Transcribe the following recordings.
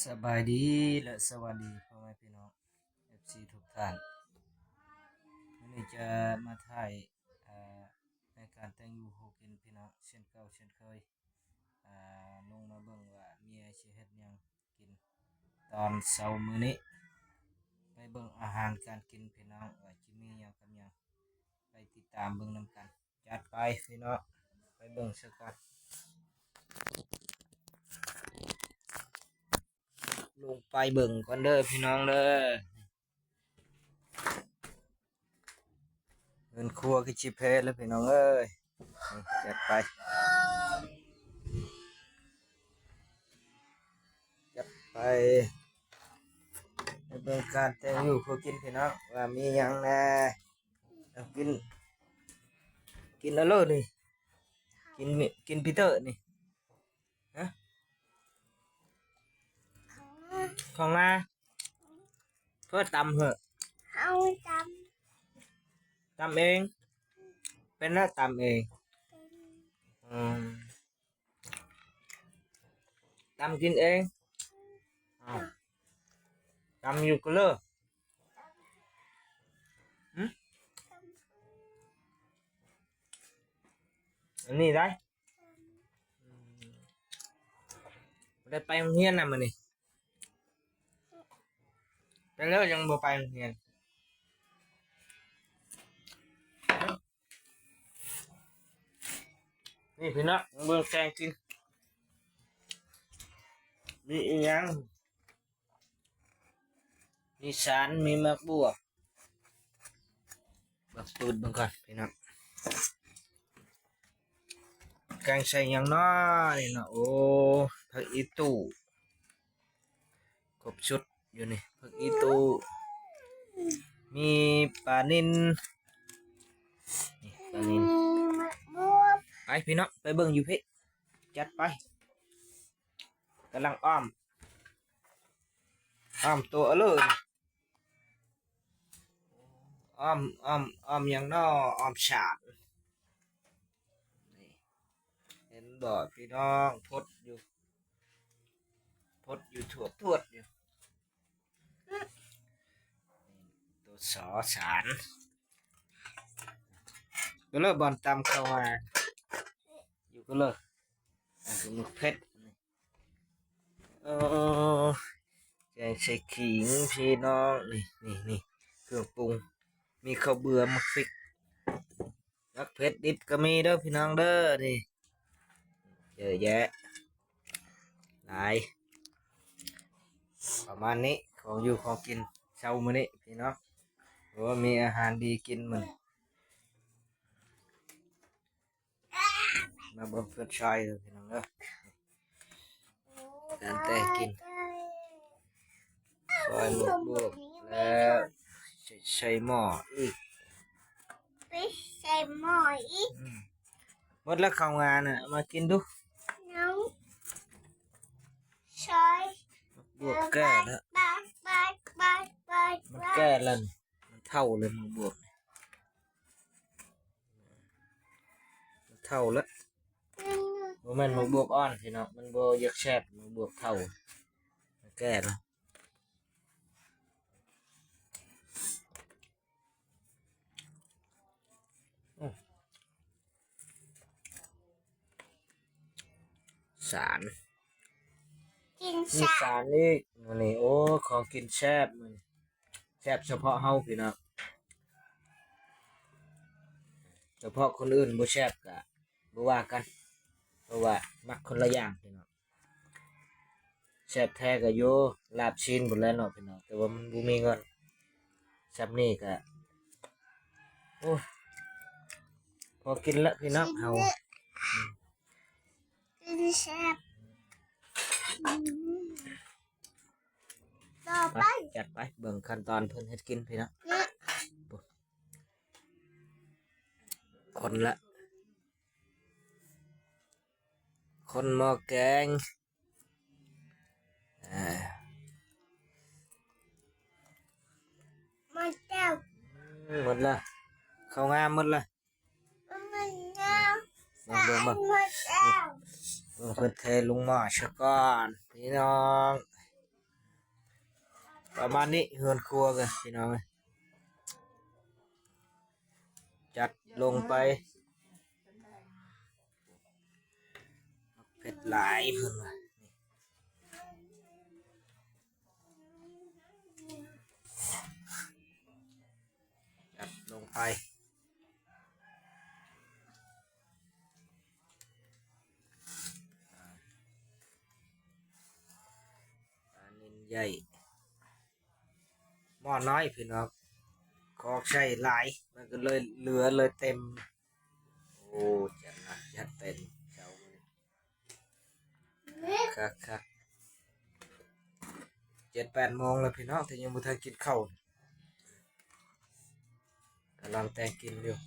สบายดีและสวัสดีพ่อแม่พี่น้อง FC ทุกท่านวันนี้จะมาถ่ายในการแต่งอยู่โฮกินพี่น้องเช่นเก่าเช่นเคยลงมาเบิ่งว่าเมียสิเฮ็ดหยังกินตอนเช้ามื้อนี้ไปเบิ่งอาหารการกินพี่น้องว่าสิมีหยังกับหยังไปติดตามเบิ่งนำกันจัดไปพี่น้องไปเบิ่งซะก่อนลงไปเบิ่งก่อนเด้อพี่น้องเด้อเงินครัวคือชิเพแล้วพี่น้องเอ้ยจัดไปไปเบิ่งการแต่งอยู่พอกินพี่น้องว่ามีหยังแน่เอากินแล้วเลยนี่กินพีเตอร์นี่ฮะของนาเพื่อตำเหอะเอาตำเองเป็นแล้วตำเองอืมตำกินเองตำอยู่ก็เลยอันนี้ได้ไปโรงเรียนน่ะมื้อนี้ไปแล้วยังบ่ไปโรงเรียนนี่พี่น้องเบิ่งแกงกินมีอีหยังมีสารมีมะบัวบักปืดเบิ่งก่อนพี่น้องแกงใส่หยังน้อนี่เนาะโอ้ผักอีตู่ครบชุดอยู่นี่ผักอีตู่มีปลานิลนี่ปลานิลไปพี่น้องไปเบิ่งอยู่พี่จัดไปกำลังอ้อมตัวเลยอ้อมอย่างน้ออ้อมฉาดนี่เห็นบ่พี่น้องพดอยู่ทั่วอยู่ตัวสอสารก็เลยบอลตำเข้ามาอยู่ก็เลยคือมึกเพชรเออแกงใส่ขิงพี่น้องนี่เครื่องปรุงมีข้าวเบื่อมักฟิกมักเพชรดิบก็มีเด้อพี่น้องเด้อนี่เยอะแยะหลายประมาณนี้ของอยู่ของกินเช้ามื้อนี้พี่น้องเพราะว่ามีอาหารดีกินมื้อมาเบิ่งเพื่อนชายเด้อพี่น้องเด้อการแต่กินซอยหมกบวกแล้วใส่หม้ออีกไปใส่หม้ออีกหมดแล้วข้าวงานน่ะมากินดูน้องใช่บวกแก่แล้วมันแก่แล้วมันเท่าเลยมันบวกมันเท่าแล้วมันบวกอ่อนพี่น้องมันบวกยักแฉบมันบวกเท่ามันแก่แล้วสารมีสารนี่มันนี่โอ้ของกินแซ่บมันแซ่บเฉพาะเฮาพี่น้องเฉพาะคนอื่นบ่แซ่บก็บ่ว่ากันเพราะว่ามักคนละอย่างพี่น้องแซ่บแท้ก็อยู่ลาบชิ้นพุ่นแหล้วเนาะพี่น้องแต่ว่ามันบ่มีเงินซับนี่ก็โอ้พอกินละพี่น้องเฮากินแซ่บต่อไปจัดไปเบิ่งขั้นตอนเพิ่นเฮ็ดกินพี่น้องคนละคนหม้อแกงมาเจ้าหมดละข้าวงามหมดละมันเจ้าเบิ่งมาเจ้าเพิ่นเทลงหม้อซะก่อนพี่น้อง ประมาณนี้เฮือนครัวกันพี่น้องเอ้ยจัดลงไปเผ็ดหลายเพิ่นว่าจัดลงไปอันนี้ใหญ่หม้อน้อยพี่น้องขอใช้หลายมันก็เลยเหลือเลยเต็มโอ้จัดหนักจัดเต็มเช้ามื้อนี้ครับ7-8 โมงแล้วพี่น้องแต่ยังบ่ทันกินข้าวกำลังแต่งกินอยู่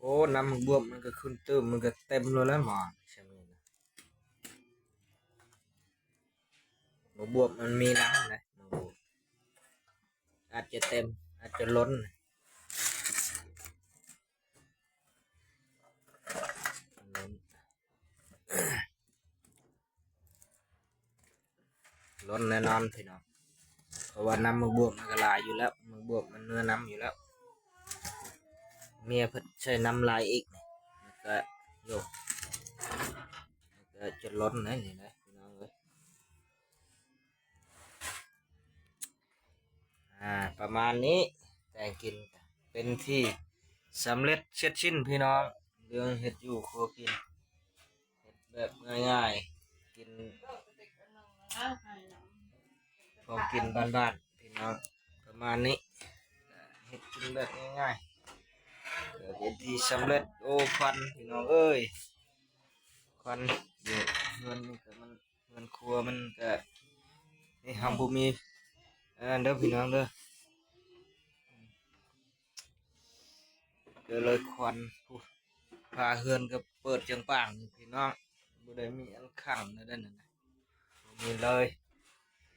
โอ้น้ำมันบวมมันก็ขึ้นตื้มมันก็เต็มเลยแล้วหมอใช่ไหมนะหมูบวมมันมีน้ำนะหมูบวมอาจจะเต็มอาจจะล้นล้นล้นแน่นอนพี่น้องเพราะว่าน้ำมันบวมมันก็หลายอยู่แล้วมันบวมมันเนื้อน้ำอยู่แล้วเมียเพิ่นใช้น้ำลายอีกนี่มันก็โยกมันก็จะล้นนะนี่นะพี่น้องเอ้ยประมาณนี้แต่งกินเป็นที่สำเร็จเสร็จสิ้นพี่น้องเรื่องเห็ดอยู่ครัวกินเห็ดแบบง่ายๆกินพอกินบ้านๆพี่น้องประมาณนี้เห็ดกินแบบง่ายๆเป็นที่สำเร็จโอ้ควันพี่น้องเอ้ยควันเดี๋ยวเงินนี่ก็มันเงินครัวมันก็นี่ทำบุมีเด้อพี่น้องเด้อเดี๋ยวเลยควันพาเฮือนก็เปิดจังป่างพี่น้องบ่ได้มีอันขังนั่นน่ะนะบ่มีเลย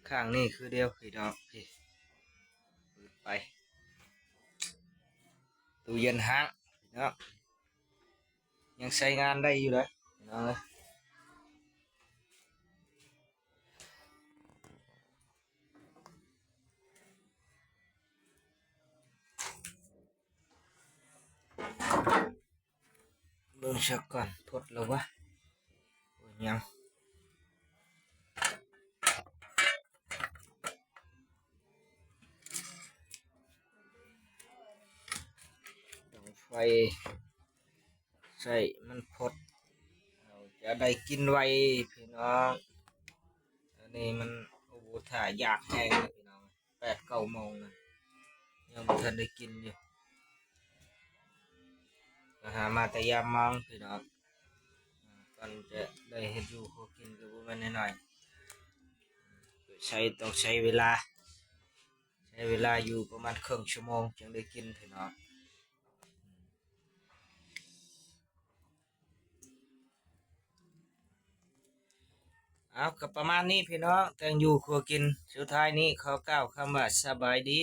ข้างนี่คือเดียวพี่น้องพี่เปิดไปตู้เย็นห้างพี่น้องยังใช้งานได้อยู่เลยพี่น้องเอ้ยเบิ่งสักก่อนทดแล้ววะโอ้ยยังต้องไฟใส่มันพดเราจะได้กินไวพี่น้องอันนี้มันโอ้โหถ่ายยากแห้งเลยพี่น้อง8-9 โมงเลยยังไม่ทันได้กินอยู่ก็หามาแต่ยามมองพี่น้องก่อนจะได้เห็ดอยู่พอกินก็บ่แม่นน้อยๆต้องใช้เวลาอยู่ประมาณครึ่งชั่วโมงจึงได้กินพี่น้องเอากับประมาณนี้พี่น้องแต่งอยู่ครัวกินสุดท้ายนี้ขอกล่าวคำว่าสบายดี